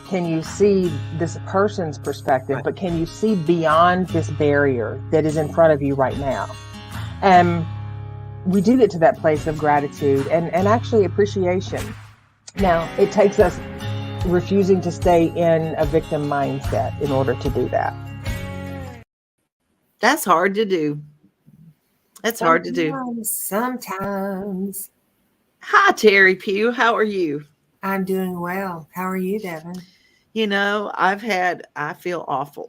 can you see this person's perspective, Right. but can you see beyond this barrier that is in front of you right now? And we do get to that place of gratitude and actually appreciation. Now, it takes us refusing to stay in a victim mindset in order to do that. That's hard to do. That's hard to do. Sometimes. Hi, Teri Pugh. How are you? I'm doing well. How are you, Devon? You know, I feel awful.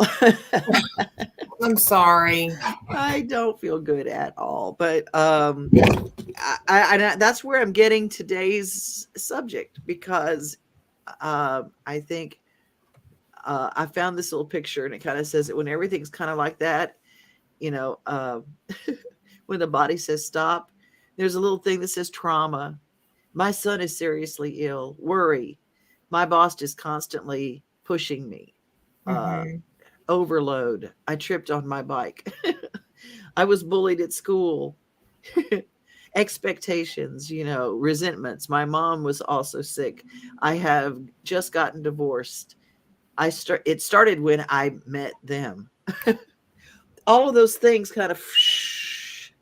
I'm sorry. I don't feel good at all. But that's where I'm getting today's subject, because I think I found this little picture, and it kind of says that when everything's kind of like that, you know, when the body says stop, there's a little thing that says trauma. My son is seriously ill. Worry. My boss is constantly pushing me. Overload. I tripped on my bike. I was bullied at school. Expectations, resentments. My mom was also sick. I have just gotten divorced. It started when I met them. All of those things kind of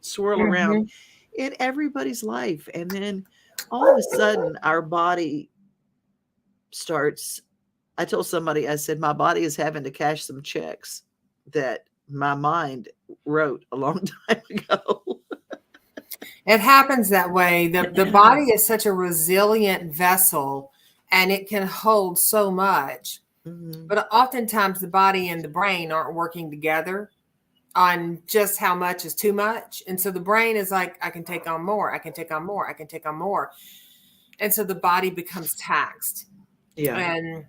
swirl around in everybody's life. And then all of a sudden, our body starts. I told somebody, I said, my body is having to cash some checks that my mind wrote a long time ago. It happens that way. The body is such a resilient vessel, and it can hold so much. Mm-hmm. But oftentimes the body and the brain aren't working together on just how much is too much. And so the brain is like, I can take on more. I can take on more. I can take on more. And so the body becomes taxed. Yeah. And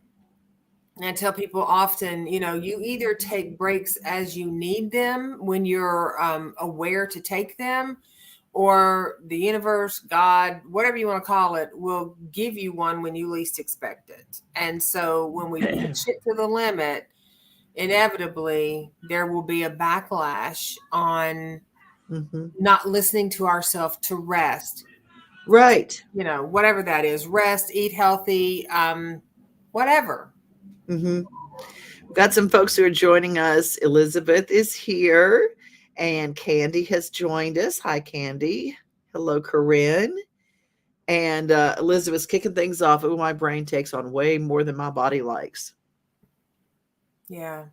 I tell people often, you either take breaks as you need them when you're aware to take them, or the universe, God, whatever you want to call it, will give you one when you least expect it. And so when we push it to the limit, inevitably there will be a backlash on not listening to ourselves to rest. Right. Whatever that is, rest, eat healthy, whatever. We've got some folks who are joining us. Elizabeth is here, and Candy has joined us. Hi, Candy. Hello, Corinne. And Elizabeth's kicking things off. Oh, my brain takes on way more than my body likes. Yeah.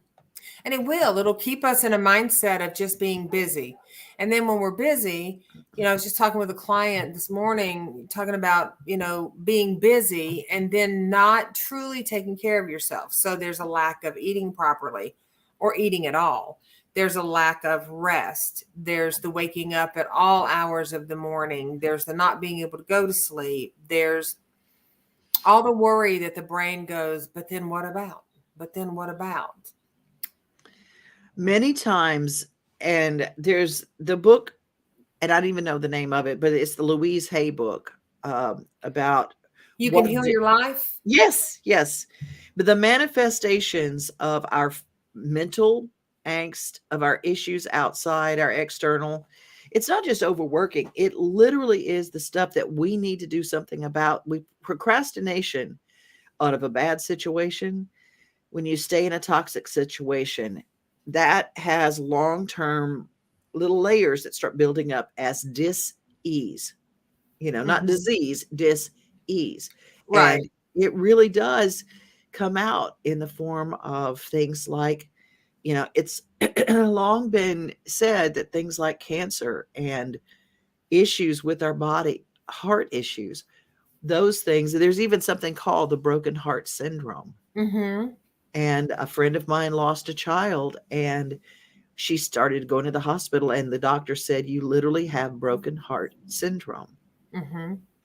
And it'll keep us in a mindset of just being busy. And then when we're busy, I was just talking with a client this morning, talking about, being busy and then not truly taking care of yourself. So there's a lack of eating properly or eating at all. There's a lack of rest. There's the waking up at all hours of the morning. There's the not being able to go to sleep. There's all the worry that the brain goes, but then what about? But then what about? Many times, and there's the book, and I don't even know the name of it, but it's the Louise Hay book about You Can Heal Your Life. Yes. But the manifestations of our mental angst, of our issues outside, our external, it's not just overworking. It literally is the stuff that we need to do something about. Procrastination out of a bad situation, when you stay in a toxic situation, that has long-term little layers that start building up as dis-ease, not disease, dis-ease. Right. And it really does come out in the form of things like, it's long been said that things like cancer and issues with our body, heart issues, those things, there's even something called the broken heart syndrome. And a friend of mine lost a child, and she started going to the hospital, and the doctor said, you literally have broken heart syndrome.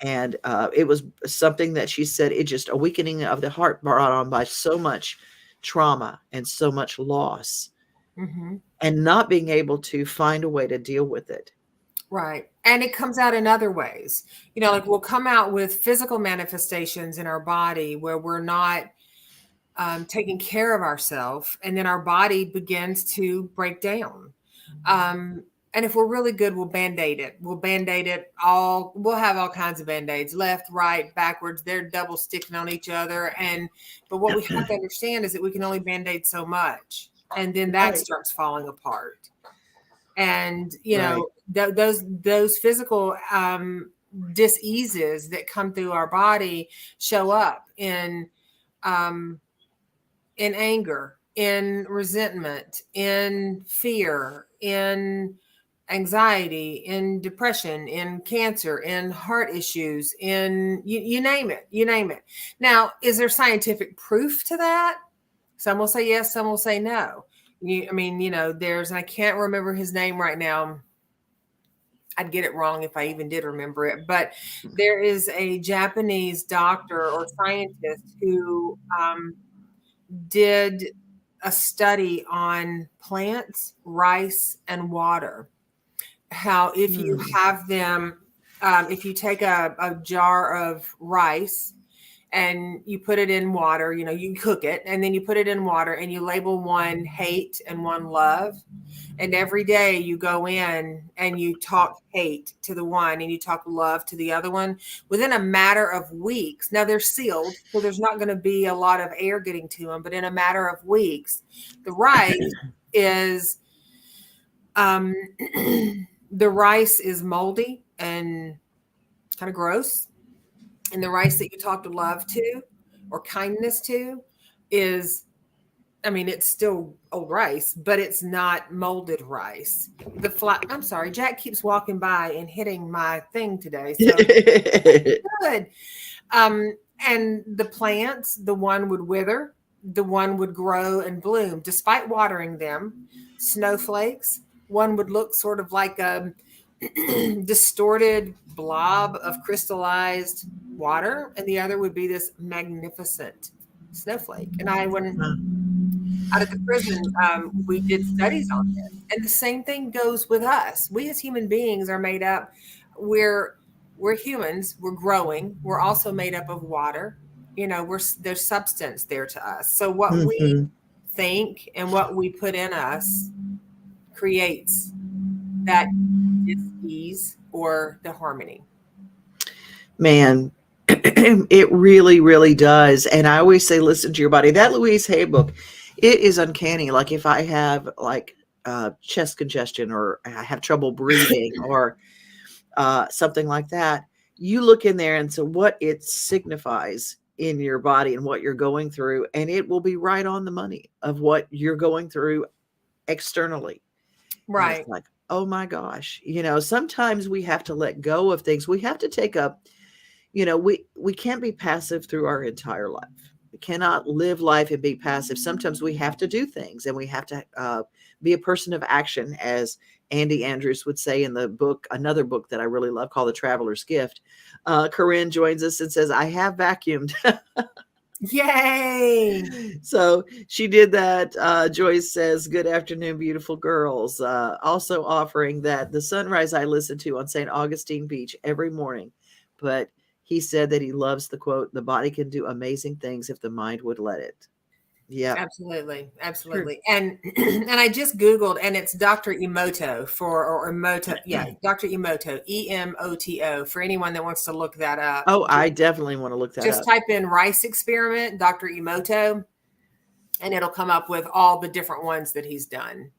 And it was something that she said, it just a weakening of the heart brought on by so much trauma and so much loss, and not being able to find a way to deal with it. Right. And it comes out in other ways. Like we'll come out with physical manifestations in our body where we're not taking care of ourselves, and then our body begins to break down. And if we're really good, we'll Band-Aid it. We'll Band-Aid it all. We'll have all kinds of Band-Aids, left, right, backwards. They're double sticking on each other. But what we have to understand is that we can only Band-Aid so much. And then that Right. starts falling apart. And, Right. those physical diseases that come through our body show up in anger, in resentment, in fear, in anxiety, in depression, in cancer, in heart issues, in you name it, you name it. Now, is there scientific proof to that? Some will say yes, some will say no. There's, and I can't remember his name right now. I'd get it wrong if I even did remember it, but there is a Japanese doctor or scientist who did a study on plants, rice, and water. How if you have them, if you take a jar of rice and you put it in water, you cook it and then you put it in water and you label one hate and one love. And every day you go in and you talk hate to the one and you talk love to the other one within a matter of weeks. Now they're sealed, so there's not going to be a lot of air getting to them, but in a matter of weeks, the rice is, moldy and kind of gross. And the rice that you talk to love to or kindness to is, it's still old rice, but it's not molded rice. I'm sorry, Jack keeps walking by and hitting my thing today. So good. And the plants, the one would wither, the one would grow and bloom despite watering them. Snowflakes, one would look sort of like a distorted blob of crystallized water, and the other would be this magnificent snowflake. And when out of the prison, we did studies on this, and the same thing goes with us. We as human beings are made up. We're humans. We're growing. We're also made up of water. There's substance there to us. So what we think and what we put in us creates that dis-ease or the harmony. Man, it really, really does. And I always say, listen to your body. That Louise Hay book, it is uncanny. Like if I have chest congestion or I have trouble breathing or something like that, you look in there and so what it signifies in your body and what you're going through, and it will be right on the money of what you're going through externally. Right. And it's like, oh my gosh, sometimes we have to let go of things. We have to take up, we can't be passive through our entire life. We cannot live life and be passive. Sometimes we have to do things and we have to be a person of action, as Andy Andrews would say in the book, another book that I really love called The Traveler's Gift. Corinne joins us and says, I have vacuumed. Yay. So she did that. Joyce says, good afternoon, beautiful girls. Also offering that the sunrise I listen to on St. Augustine Beach every morning. But he said that he loves the quote, the body can do amazing things if the mind would let it. Yeah, absolutely. Sure. And I just Googled, and it's Dr. Emoto Dr. Emoto, EMOTO, for anyone that wants to look that up. Oh, I definitely want to look that up. Just type in rice experiment, Dr. Emoto, and it'll come up with all the different ones that he's done.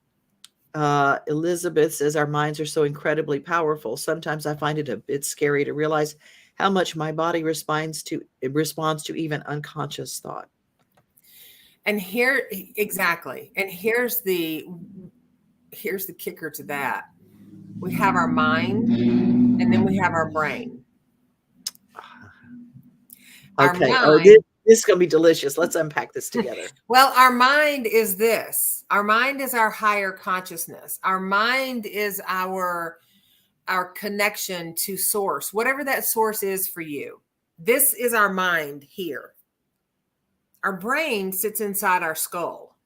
Elizabeth says our minds are so incredibly powerful. Sometimes I find it a bit scary to realize how much my body responds to even unconscious thought. And exactly. And here's the kicker to that. We have our mind and then we have our brain. Okay. This is going to be delicious. Let's unpack this together. Well, our mind is this. Our mind is our higher consciousness. Our mind is our connection to source, whatever that source is for you. This is our mind here. Our brain sits inside our skull.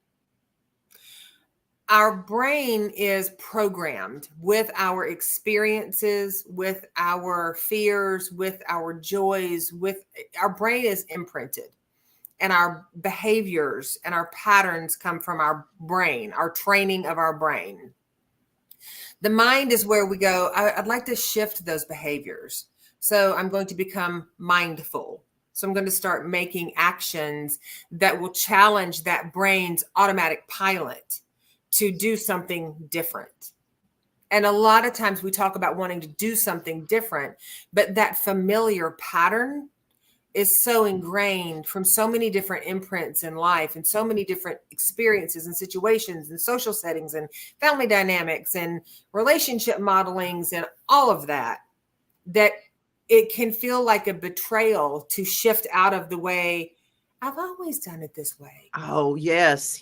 Our brain is programmed with our experiences, with our fears, with our joys, our brain is imprinted, and our behaviors and our patterns come from our brain, our training of our brain. The mind is where we go, I'd like to shift those behaviors. So I'm going to become mindful. So I'm going to start making actions that will challenge that brain's automatic pilot to do something different. And a lot of times we talk about wanting to do something different, but that familiar pattern is so ingrained from so many different imprints in life and so many different experiences and situations and social settings and family dynamics and relationship modelings and all of that, that it can feel like a betrayal to shift out of the way I've always done it this way. Oh, yes.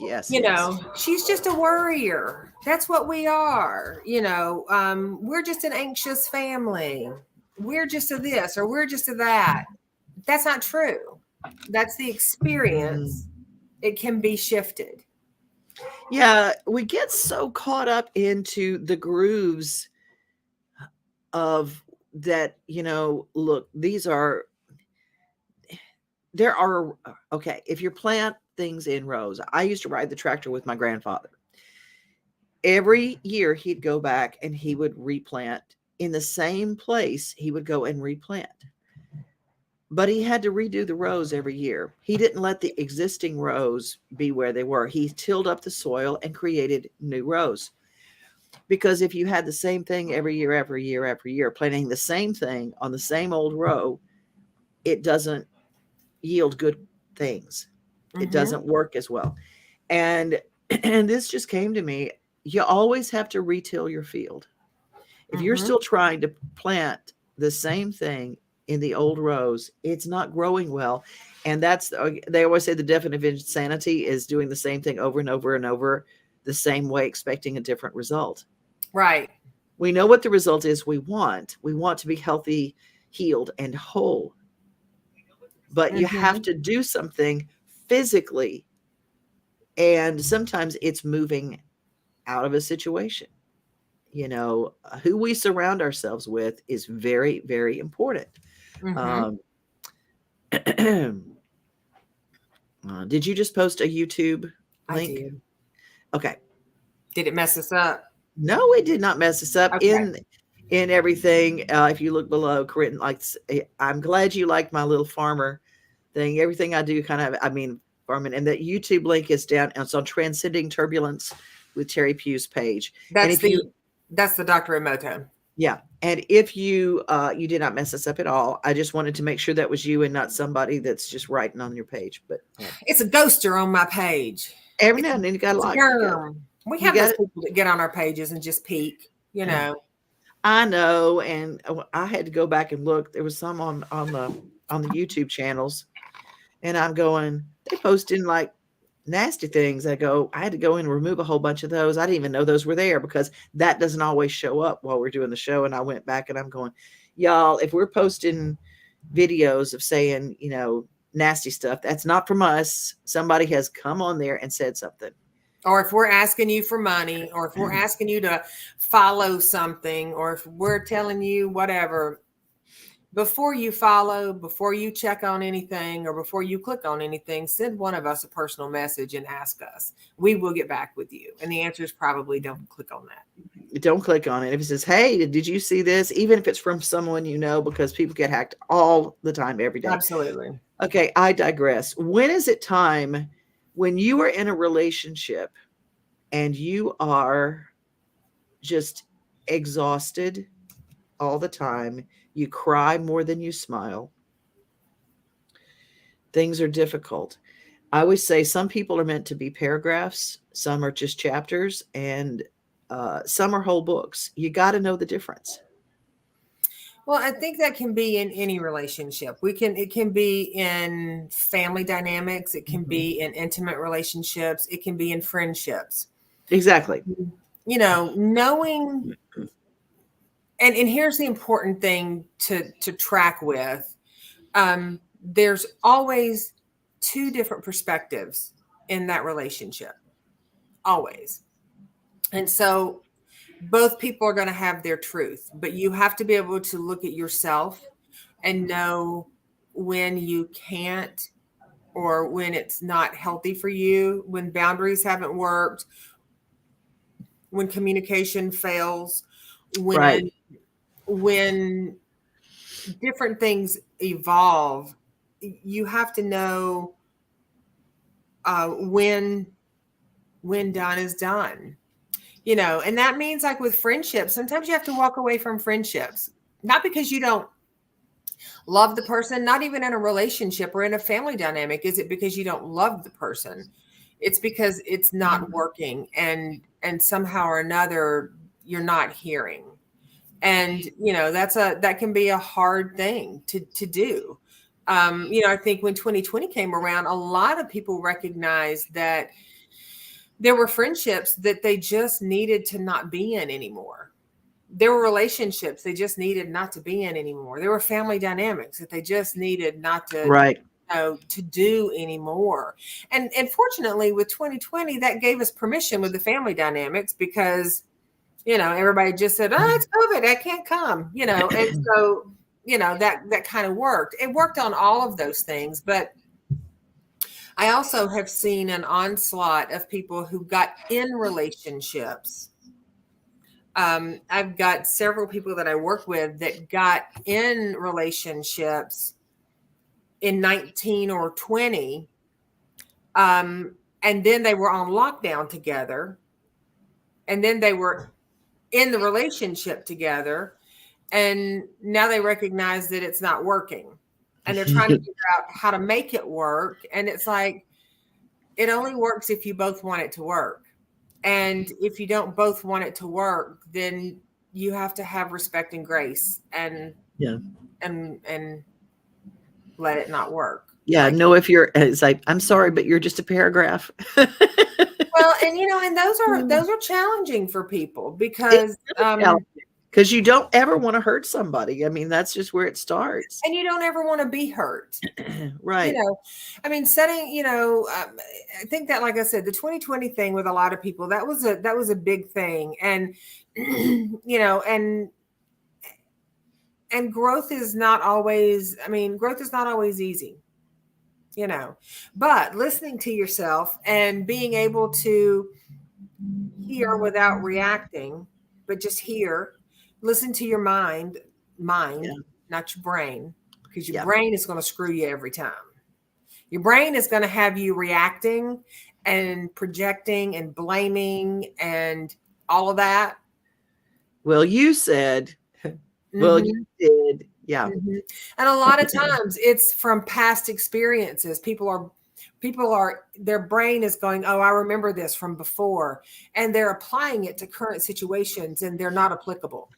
She's just a worrier. That's what we are. We're just an anxious family. We're just a this or we're just a that. That's not true. That's the experience. It can be shifted. Yeah, we get so caught up into the grooves of that, look, okay, if you plant things in rows, I used to ride the tractor with my grandfather. Every year he'd go back and he would replant in the same place. He would go and replant. But he had to redo the rows every year. He didn't let the existing rows be where they were. He tilled up the soil and created new rows. Because if you had the same thing every year, planting the same thing on the same old row, it doesn't yield good things. It doesn't work as well. And this just came to me. You always have to retill your field. If you're still trying to plant the same thing in the old rows, it's not growing well. And they always say the definition of insanity is doing the same thing over and over and over the same way, expecting a different result. Right. We know what the result is we want. We want to be healthy, healed, and whole. But you have to do something physically. And sometimes it's moving out of a situation. Who we surround ourselves with is very, very important. Did you just post a YouTube link? I did. Okay. Did it mess us up? No, it did not mess us up. Okay. In everything. If you look below, Corinne likes. I'm glad you like my little farmer thing. Everything I do farming, and that YouTube link is down. And it's on Transcending Turbulence with Teri Pugh's page. That's the Dr. Emoto. Yeah. And if you did not mess us up at all, I just wanted to make sure that was you and not somebody that's just writing on your page. But it's a ghoster on my page. Every now and then you got to like it. We have those people that get on our pages and just peek, I know. And I had to go back and look. There was some on the YouTube channels. And I'm going, they posting like nasty things. I had to go in and remove a whole bunch of those. I didn't even know those were there because that doesn't always show up while we're doing the show. And I went back and I'm going, y'all, if we're posting videos of saying, nasty stuff, that's not from us. Somebody has come on there and said something. Or if we're asking you for money, or if we're asking you to follow something, or if we're telling you whatever, before you follow, before you check on anything, or before you click on anything, send one of us a personal message and ask us. We will get back with you. And the answer is probably don't click on that. Don't click on it. If it says, hey, did you see this? Even if it's from someone because people get hacked all the time, every day. Absolutely. Okay, I digress. When is it time when you are in a relationship and you are just exhausted all the time, you cry more than you smile, things are difficult. I always say some people are meant to be paragraphs, some are just chapters, and some are whole books. You got to know the difference. Well, I think that can be in any relationship. It can be in family dynamics. It can be in intimate relationships. It can be in friendships. Exactly. Knowing, and here's the important thing to track with. There's always two different perspectives in that relationship. Always. And so both people are going to have their truth, but you have to be able to look at yourself and know when you can't, or when it's not healthy for you, when boundaries haven't worked, when communication fails, when when different things evolve, you have to know when done is done. And that means, like with friendships, sometimes you have to walk away from friendships, not because you don't love the person, not even in a relationship or in a family dynamic. Is it because you don't love the person? It's because it's not working, and somehow or another you're not hearing. And that can be a hard thing to do. I think when 2020 came around, a lot of people recognized that there were friendships that they just needed to not be in anymore. There were relationships they just needed not to be in anymore. There were family dynamics that they just needed not to to do anymore. And fortunately, with 2020, that gave us permission with the family dynamics, because everybody just said, "Oh, it's COVID, I can't come." And so that kind of worked. It worked on all of those things, but I also have seen an onslaught of people who got in relationships. I've got several people that I work with that got in relationships in 19 or 20. And then they were on lockdown together. And then they were in the relationship together. And now they recognize that it's not working. And they're trying to figure out how to make it work. And it's like, it only works if you both want it to work. And if you don't both want it to work, then you have to have respect and grace and let it not work. Yeah. It's like, I'm sorry, but you're just a paragraph. Well, and those are challenging for people, because you don't ever want to hurt somebody. I mean, that's just where it starts. And you don't ever want to be hurt. Right. I think that, like I said, the 2020 thing with a lot of people, that was a big thing. And, and growth is not always easy, but listening to yourself and being able to hear without reacting, but just hear. Listen to your mind, not your brain, because your brain is going to screw you every time. Your brain is going to have you reacting and projecting and blaming and all of that. Well, you said, well, you did. Yeah. Mm-hmm. And a lot of times it's from past experiences. People are, their brain is going, "Oh, I remember this from before." And they're applying it to current situations, and they're not applicable.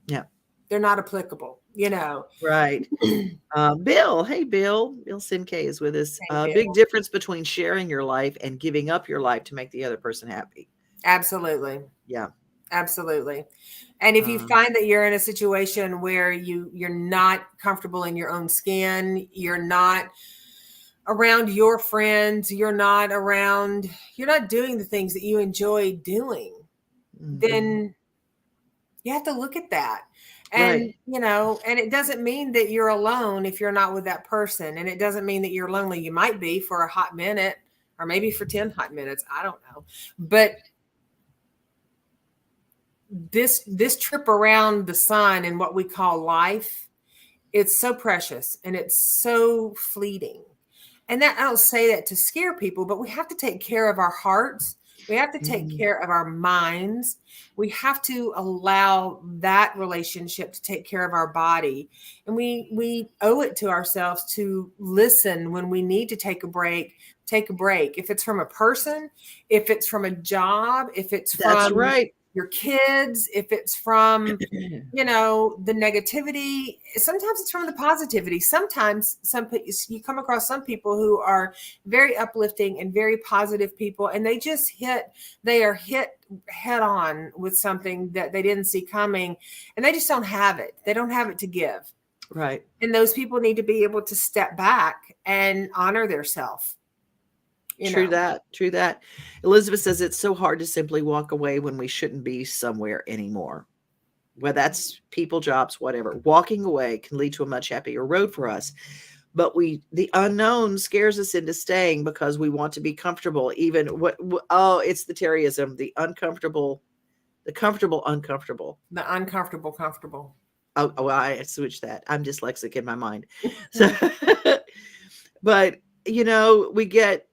Yeah. They're not applicable, Right. Bill. Hey, Bill Simke is with us. Big difference between sharing your life and giving up your life to make the other person happy. Absolutely. Yeah. Absolutely. And if you find that you're in a situation where you're not comfortable in your own skin, you're not around your friends, you're not doing the things that you enjoy doing, then you have to look at that. And, and it doesn't mean that you're alone if you're not with that person. And it doesn't mean that you're lonely. You might be for a hot minute, or maybe for 10 hot minutes. I don't know. But this trip around the sun and what we call life, it's so precious and it's so fleeting. And that, I don't say that to scare people, but we have to take care of our hearts. We have to take care of our minds. We have to allow that relationship to take care of our body. And we owe it to ourselves to listen when we need to take a break. If it's from a person, if it's from a job, if it's from your kids, if it's from, the negativity, sometimes it's from the positivity. Sometimes you come across some people who are very uplifting and very positive people, and they are hit head on with something that they didn't see coming, and they just don't have it. They don't have it to give. Right. And those people need to be able to step back and honor their self. True that. Elizabeth says it's so hard to simply walk away when we shouldn't be somewhere anymore. Well, that's people, jobs, whatever. Walking away can lead to a much happier road for us. But the unknown scares us into staying because we want to be comfortable. Even it's the Terryism, the uncomfortable The comfortable, uncomfortable. The uncomfortable, comfortable. Oh, I switched that. I'm dyslexic in my mind. So, but we get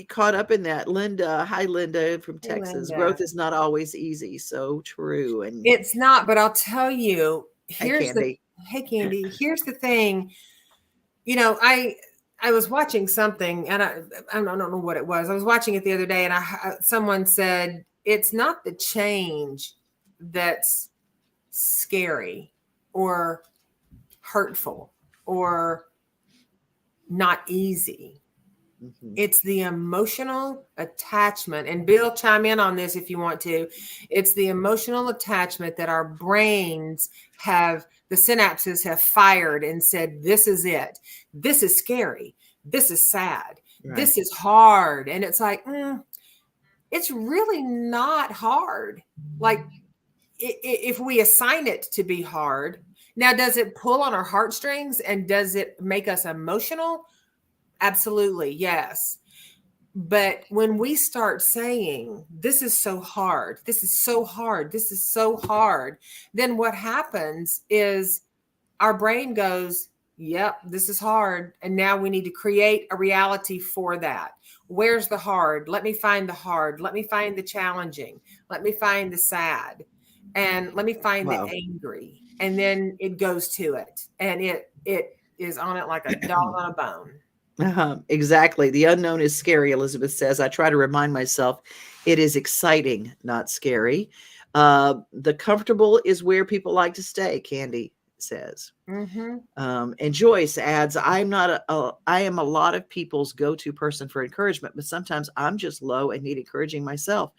caught up in that. Linda, hi Linda from Hey, Texas. Linda. Growth is not always easy. So true. And It's not, but I'll tell you, hey, here's the Candy. hey Candy, here's the thing. I was watching something and I don't know what it was. I was watching it the other day and someone said it's not the change that's scary or hurtful or not easy. Mhm. It's the emotional attachment. And Bill, chime in on this if you want to. It's the emotional attachment that our brains have, the synapses have fired and said, this is it. This is scary. This is sad. Right. This is hard. And it's like, it's really not hard. Like, if we assign it to be hard, now, does it pull on our heartstrings and does it make us emotional? Absolutely, yes. But when we start saying, this is so hard, this is so hard, this is so hard, then what happens is our brain goes, yep, this is hard. And now we need to create a reality for that. Where's the hard? Let me find the hard. Let me find the challenging. Let me find the sad. And let me find Wow. the angry. And then it goes to it. And it is on it like a dog on a bone. Exactly. The unknown is scary, Elizabeth says. I try to remind myself it is exciting, not scary. The comfortable is where people like to stay, Candy says. Mm-hmm. And Joyce adds, I am a lot of people's go-to person for encouragement, but sometimes I'm just low and need encouraging myself.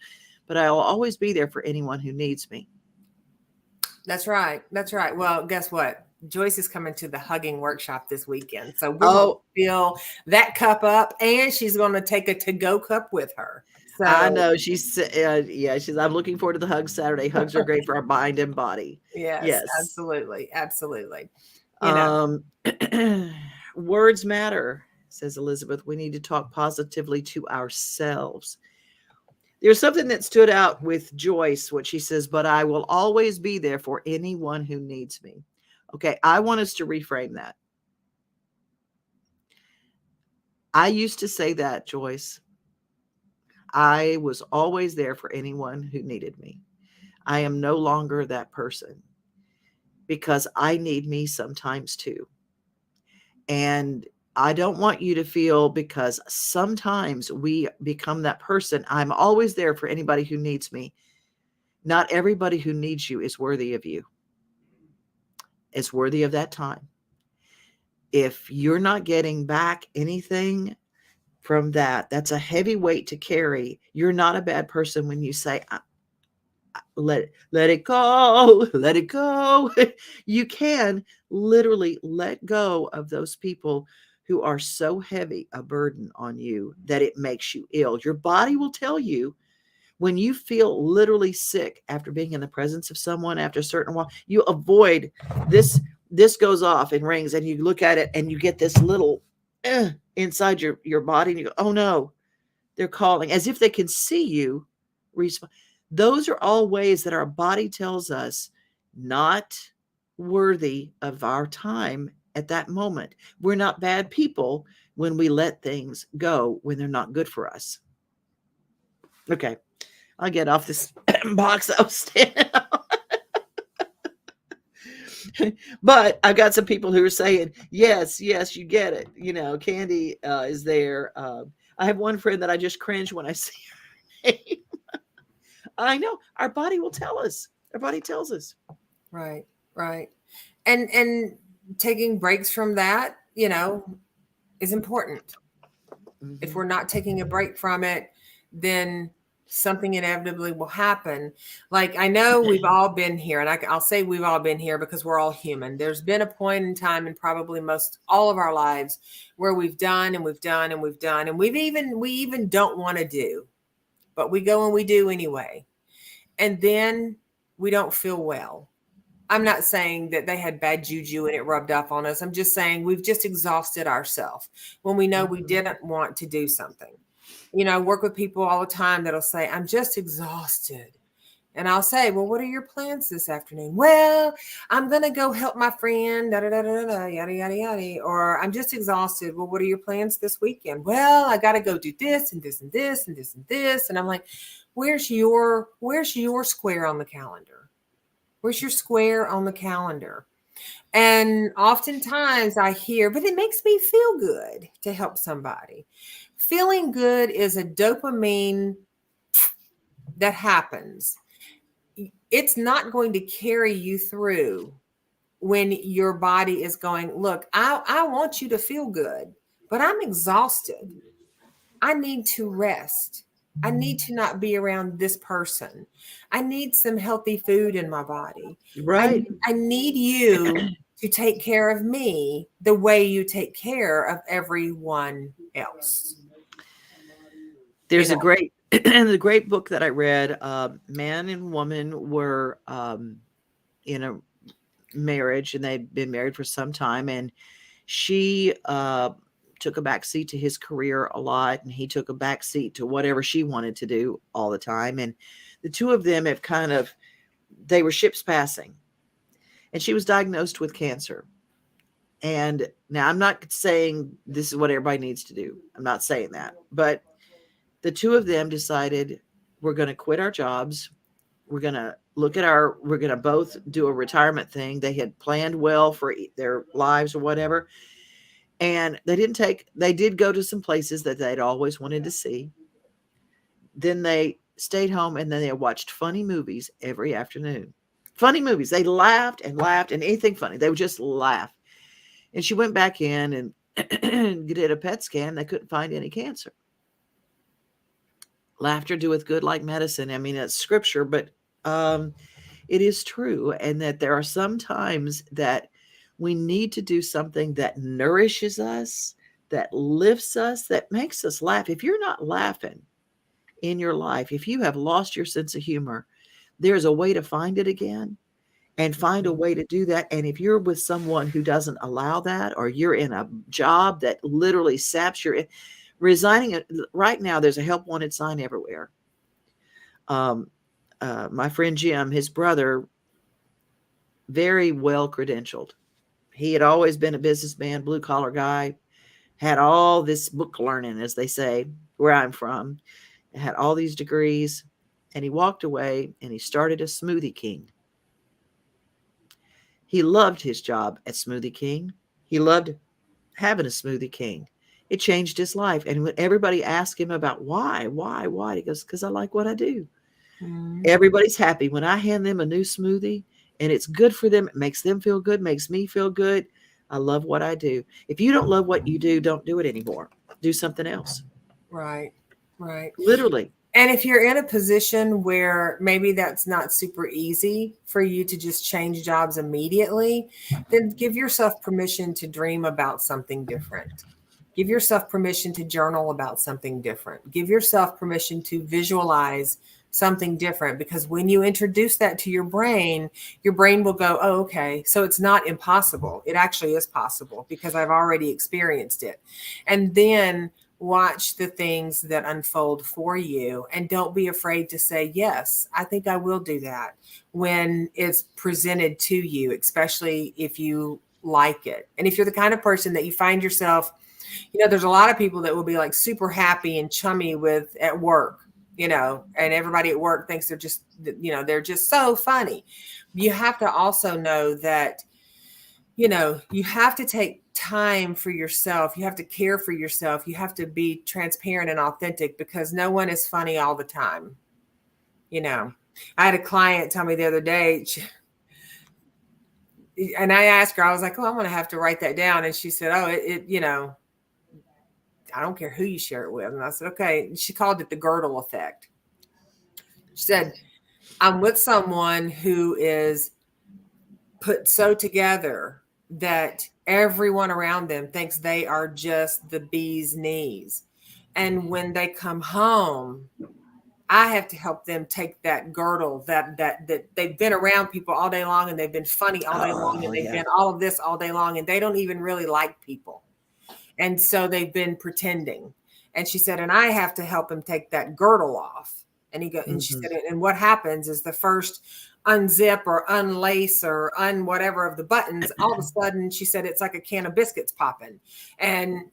But I'll always be there for anyone who needs me. That's right. That's right. Well, guess what? Joyce is coming to the hugging workshop this weekend. So we're going to fill that cup up and she's going to take a to-go cup with her. So I know she's I'm looking forward to the hug Saturday. Hugs are great for our mind and body. Yes. Absolutely. Absolutely. Words matter, says Elizabeth. We need to talk positively to ourselves. There's something that stood out with Joyce, what she says, but I will always be there for anyone who needs me. Okay, I want us to reframe that. I used to say that, Joyce. I was always there for anyone who needed me. I am no longer that person because I need me sometimes too. And I don't want you to feel, because sometimes we become that person. I'm always there for anybody who needs me. Not everybody who needs you is worthy of you. Is worthy of that time. If you're not getting back anything from that, that's a heavy weight to carry. You're not a bad person when you say, let it go, let it go. You can literally let go of those people who are so heavy a burden on you that it makes you ill. Your body will tell you when you feel literally sick after being in the presence of someone after a certain while, you avoid this. This goes off and rings and you look at it and you get this little inside your body and you go, oh no, they're calling, as if they can see you respond. Those are all ways that our body tells us not worthy of our time at that moment. We're not bad people when we let things go when they're not good for us. Okay, I'll get off this box I was standing on. But I've got some people who are saying, yes, you get it. Candy is there. I have one friend that I just cringe when I see her. I know our body will tell us. Our body tells us. Right. And taking breaks from that, is important. Mm-hmm. If we're not taking a break from it, then something inevitably will happen. Like, I know we've all been here, and I'll say we've all been here because we're all human. There's been a point in time in probably most all of our lives where we've done and we've done and we've done, and we even don't want to do, but we go and we do anyway. And then we don't feel well. I'm not saying that they had bad juju and it rubbed off on us. I'm just saying we've just exhausted ourselves when we know we didn't want to do something. I work with people all the time that'll say, I'm just exhausted. And I'll say, well, what are your plans this afternoon? Well, I'm going to go help my friend, da, da, da, da, da, yada, yada, yada. Or I'm just exhausted. Well, what are your plans this weekend? Well, I got to go do this and this and this and this and this. And I'm like, where's your square on the calendar? Where's your square on the calendar? And oftentimes I hear, but it makes me feel good to help somebody. Feeling good is a dopamine that happens. It's not going to carry you through when your body is going, look, I want you to feel good, but I'm exhausted. I need to rest. I need to not be around this person. I need some healthy food in my body. Right. I need you to take care of me the way you take care of everyone else. There's a great the great book that I read. Man and woman were in a marriage, and they'd been married for some time, and she took a back seat to his career a lot, and he took a back seat to whatever she wanted to do all the time. And the two of them have they were ships passing, and she was diagnosed with cancer. And now I'm not saying this is what everybody needs to do. I'm not saying that, but the two of them decided, we're going to quit our jobs. We're going to we're going to both do a retirement thing. They had planned well for their lives or whatever. And they did go to some places that they'd always wanted to see. Then they stayed home, and then they watched funny movies every afternoon. Funny movies. They laughed and anything funny. They would just laugh. And she went back in and did a PET scan. They couldn't find any cancer. Laughter doeth good like medicine. I mean, it's scripture, but it is true. And that there are some times that we need to do something that nourishes us, that lifts us, that makes us laugh. If you're not laughing in your life, if you have lost your sense of humor, there's a way to find it again and find a way to do that. And if you're with someone who doesn't allow that, or you're in a job that literally saps your resigning, right now, there's a help wanted sign everywhere. My friend Jim, his brother, very well credentialed. He had always been a businessman, blue collar guy, had all this book learning, as they say, where I'm from, had all these degrees, and he walked away and he started a Smoothie King. He loved his job at Smoothie King. He loved having a Smoothie King. It changed his life. And when everybody asked him about why, he goes, because I like what I do. Mm-hmm. Everybody's happy. When I hand them a new smoothie and it's good for them, it makes them feel good, makes me feel good. I love what I do. If you don't love what you do, don't do it anymore. Do something else. Right. Literally. And if you're in a position where maybe that's not super easy for you to just change jobs immediately, then give yourself permission to dream about something different. Give yourself permission to journal about something different. Give yourself permission to visualize something different, because when you introduce that to your brain will go, oh, okay, so it's not impossible. It actually is possible because I've already experienced it. And then watch the things that unfold for you, and don't be afraid to say, yes, I think I will do that when it's presented to you, especially if you like it. And if you're the kind of person that you find yourself, there's a lot of people that will be like super happy and chummy with at work, and everybody at work thinks they're just, they're just so funny. You have to also know that, you have to take time for yourself. You have to care for yourself. You have to be transparent and authentic, because no one is funny all the time. I had a client tell me the other day, and I asked her, I was like, oh, I'm going to have to write that down. And she said, oh, I don't care who you share it with. And I said, okay. She called it the girdle effect. She said, I'm with someone who is put so together that everyone around them thinks they are just the bee's knees. And when they come home, I have to help them take that girdle that they've been around people all day long, and they've been funny all day long, and they've been all of this all day long, and they don't even really like people. And so they've been pretending. And she said, and I have to help them take that girdle off And she Mhm. said, and what happens is the first unzip or unlace or whatever of the buttons, all of a sudden, she said, it's like a can of biscuits popping, and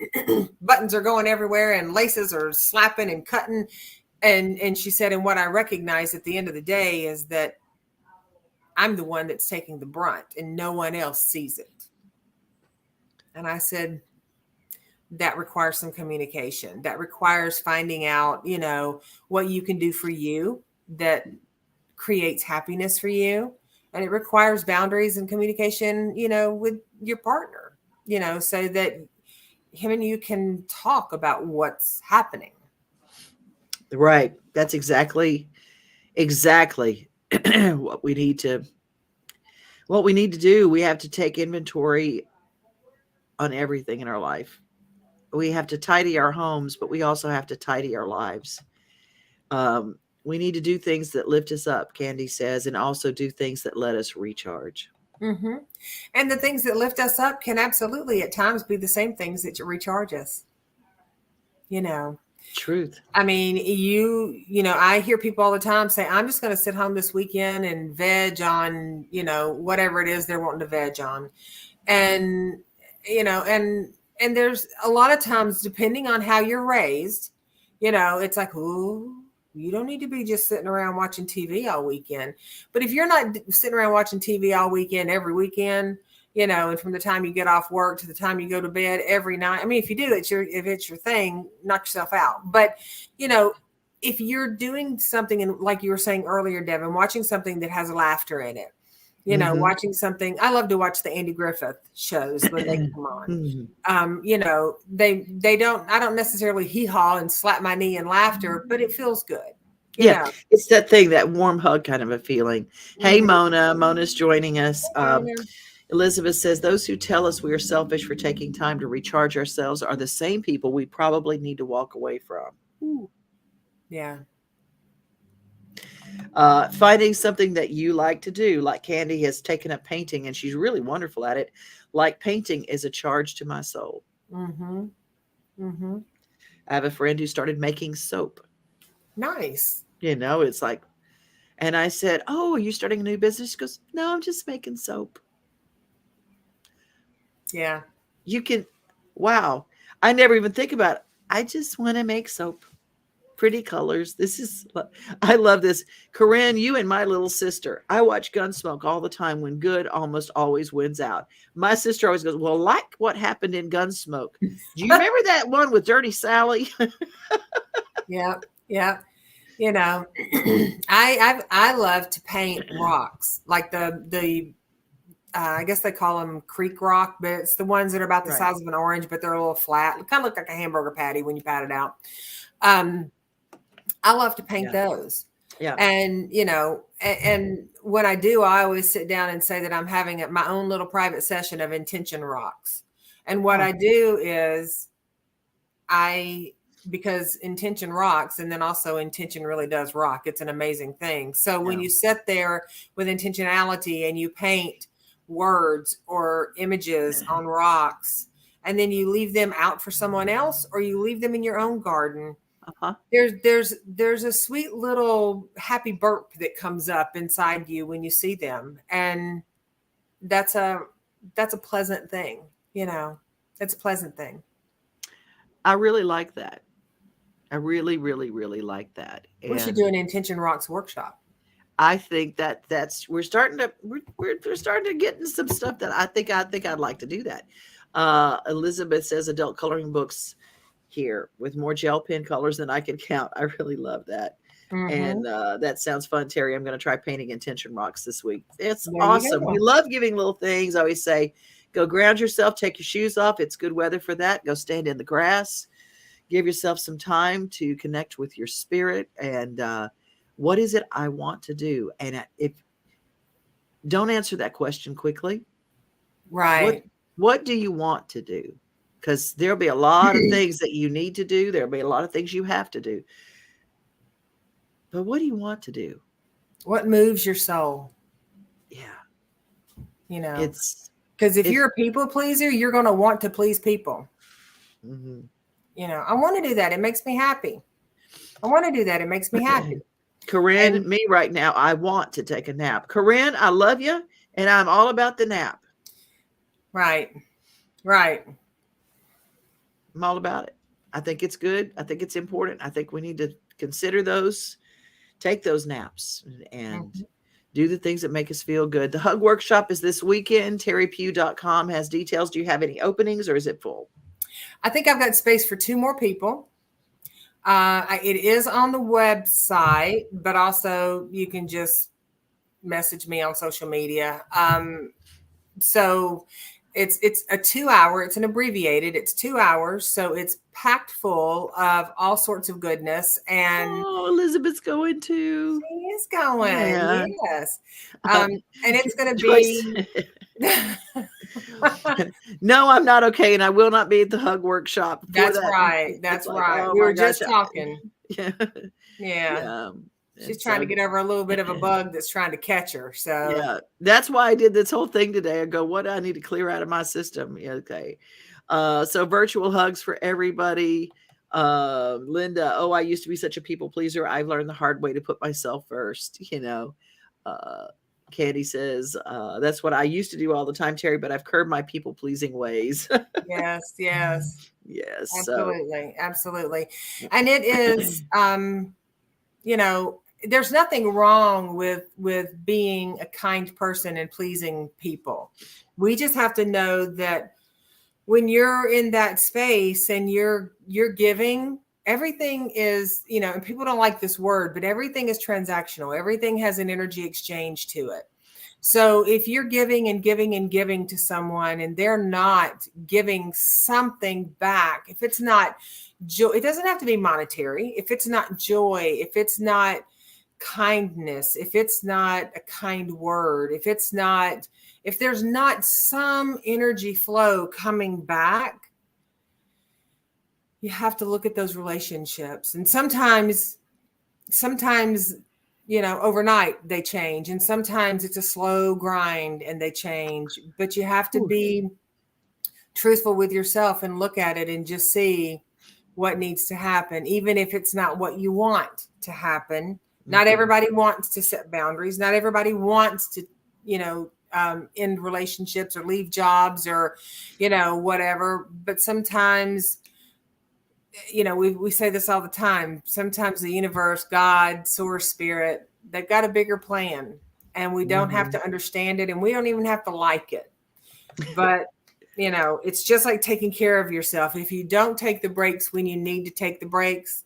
buttons are going everywhere, and laces are slapping and cutting. And she said, and what I recognize at the end of the day is that I'm the one that's taking the brunt and no one else sees it. And I said, that requires some communication. That requires finding out, what you can do for you that creates happiness for you. And it requires boundaries and communication, with your partner, so that him and you can talk about what's happening. Right. That's exactly what we need to do. We have to take inventory on everything in our life. We have to tidy our homes, but we also have to tidy our lives. We need to do things that lift us up, Candy says, and also do things that let us recharge. Mm-hmm. And the things that lift us up can absolutely at times be the same things that recharge us. Truth. I mean, I hear people all the time say, I'm just going to sit home this weekend and veg on, whatever it is they're wanting to veg on. And, and there's a lot of times, depending on how you're raised, it's like, ooh, you don't need to be just sitting around watching TV all weekend. But if you're not sitting around watching TV all weekend, every weekend, and from the time you get off work to the time you go to bed every night, I mean, if you do, if it's your thing, knock yourself out. But, if you're doing something, and like you were saying earlier, Devon, watching something that has laughter in it, watching something. I love to watch the Andy Griffith shows when they come on. They don't, I don't necessarily hee-haw and slap my knee in laughter, but it feels good. Yeah, it's that thing, that warm hug kind of a feeling. Hey, Mm-hmm. Mona's joining us. Mona. Elizabeth says, those who tell us we are selfish for taking time to recharge ourselves are the same people we probably need to walk away from. Ooh. Yeah. Finding something that you like to do, like Candy has taken up painting and she's really wonderful at it. Like painting is a charge to my soul. Mm-hmm. Mm-hmm. I have a friend who started making soap. Nice. It's like, and I said, oh, are you starting a new business? She goes, no, I'm just making soap. Yeah. You can, wow. I never even think about it. I just want to make soap. Pretty colors. I love this. Corinne, you and my little sister. I watch Gunsmoke all the time when good almost always wins out. My sister always goes, well, like what happened in Gunsmoke. Do you remember that one with Dirty Sally? Yeah. Yeah. I love to paint rocks, like the I guess they call them creek rock, but it's the ones that are about the size of an orange, but they're a little flat. They kind of look like a hamburger patty when you pat it out. I love to paint those. Yeah. And, and when I do, I always sit down and say that I'm having my own little private session of intention rocks. And what I do is because intention rocks, and then also intention really does rock. It's an amazing thing. So when you sit there with intentionality and you paint words or images on rocks, and then you leave them out for someone else, or you leave them in your own garden, there's a sweet little happy burp that comes up inside you when you see them. And that's a pleasant thing, it's a pleasant thing. I really like that. I really, really, really like that. We should do an Intention Rocks workshop. I think we're starting to get into some stuff that I think I'd like to do that. Elizabeth says adult coloring books here with more gel pen colors than I can count. I really love that. Mm-hmm. And that sounds fun, Teri. I'm going to try painting intention rocks this week. It's awesome. We love giving little things. I always say, go ground yourself, take your shoes off. It's good weather for that. Go stand in the grass. Give yourself some time to connect with your spirit. And what is it I want to do? And if don't answer that question quickly. Right. What do you want to do? Because there'll be a lot of things that you need to do. There'll be a lot of things you have to do. But what do you want to do? What moves your soul? Yeah. It's because if you're a people pleaser, you're going to want to please people. Mm-hmm. I want to do that. It makes me happy. I want to do that. It makes me happy. Corinne, And- me right now, I want to take a nap. Corinne, I love you, and I'm all about the nap. Right. Right. I'm all about it. I think it's good. I think it's important. I think we need to consider those, take those naps, and do the things that make us feel good. The hug workshop is this weekend. TeriPugh.com has details. Do you have any openings, or is it full? I think I've got space for 2 more people. It is on the website, but also you can just message me on social media. So it's a 2-hour, it's an abbreviated, it's 2 hours. So it's packed full of all sorts of goodness. And Oh, Elizabeth's going too. she is going, Yeah. yes. And it's going to Joyce. be. No, I'm not okay, and I will not be at the hug workshop. That's that. right. It's That's like, right. oh We my were just gosh. talking. Yeah. Yeah. She's And trying so, to get over a little bit of a bug that's trying to catch her. So yeah, that's why I did this whole thing today. I go, what do I need to clear out of my system? Yeah, okay. So virtual hugs for everybody. Linda, oh, I used to be such a people pleaser. I've learned the hard way to put myself first, Candy says, that's what I used to do all the time, Teri, but I've curbed my people pleasing ways. yes, yes. Yes. Absolutely. Absolutely. And it is, there's nothing wrong with being a kind person and pleasing people. We just have to know that when you're in that space and you're giving, everything is, and people don't like this word, but everything is transactional. Everything has an energy exchange to it. So if you're giving and giving and giving to someone and they're not giving something back, if it's not joy, it doesn't have to be monetary. If it's not joy, if it's not kindness, if it's not a kind word, if there's not some energy flow coming back, you have to look at those relationships. And sometimes, overnight they change. And sometimes it's a slow grind and they change. But you have to be truthful with yourself and look at it and just see what needs to happen, even if it's not what you want to happen. Not everybody wants to set boundaries. Not everybody wants to, end relationships or leave jobs or, whatever. But sometimes, we say this all the time. Sometimes the universe, God, source, spirit, they've got a bigger plan, and we don't have to understand it, and we don't even have to like it. But it's just like taking care of yourself. If you don't take the breaks when you need to take the breaks,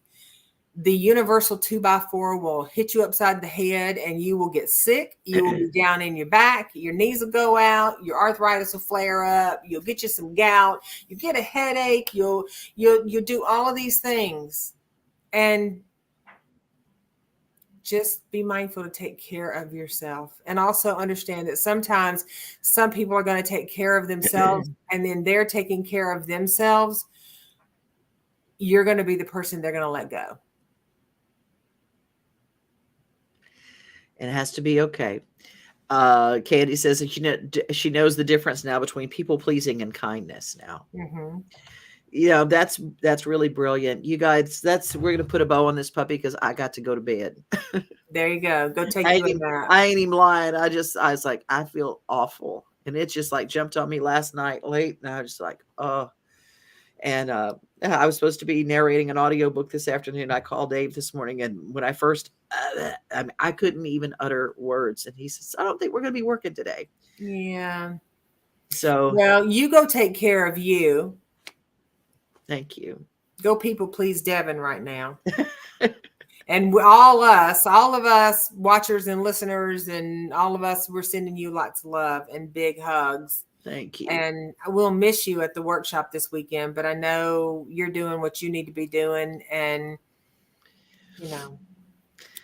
the universal 2x4 will hit you upside the head and you will get sick. You will be down in your back. Your knees will go out. Your arthritis will flare up. You'll get you some gout. You get a headache. You'll do all of these things. And just be mindful to take care of yourself, and also understand that sometimes some people are going to take care of themselves and then they're taking care of themselves. You're going to be the person they're going to let go. And it has to be okay. Candy says that she knows the difference now between people pleasing and kindness now. That's really brilliant. You guys, we're gonna put a bow on this puppy because I got to go to bed. There you go. Go take I you a nap. I ain't even lying. I was like, I feel awful, and it just like jumped on me last night late, and I was just like, oh. And I was supposed to be narrating an audiobook this afternoon. I called Dave this morning, and when I first, I couldn't even utter words. And he says, I don't think we're going to be working today. Yeah. So, well, you go take care of you. Thank you. Go people please Devon right now. And all of us watchers and listeners and all of us, we're sending you lots of love and big hugs. Thank you. And I will miss you at the workshop this weekend, but I know you're doing what you need to be doing. And,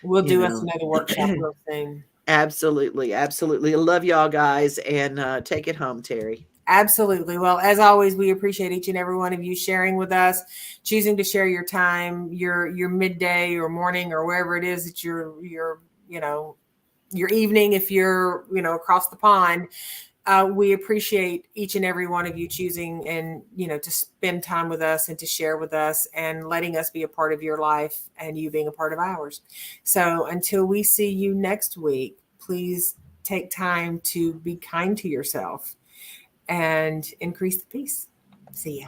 we'll do us another workshop real soon. Absolutely. Absolutely. I love y'all guys, and take it home, Teri. Absolutely. Well, as always, we appreciate each and every one of you sharing with us, choosing to share your time, your midday or morning or wherever it is that your evening, if you're, across the pond, We appreciate each and every one of you choosing and, to spend time with us and to share with us and letting us be a part of your life and you being a part of ours. So until we see you next week, please take time to be kind to yourself and increase the peace. See ya.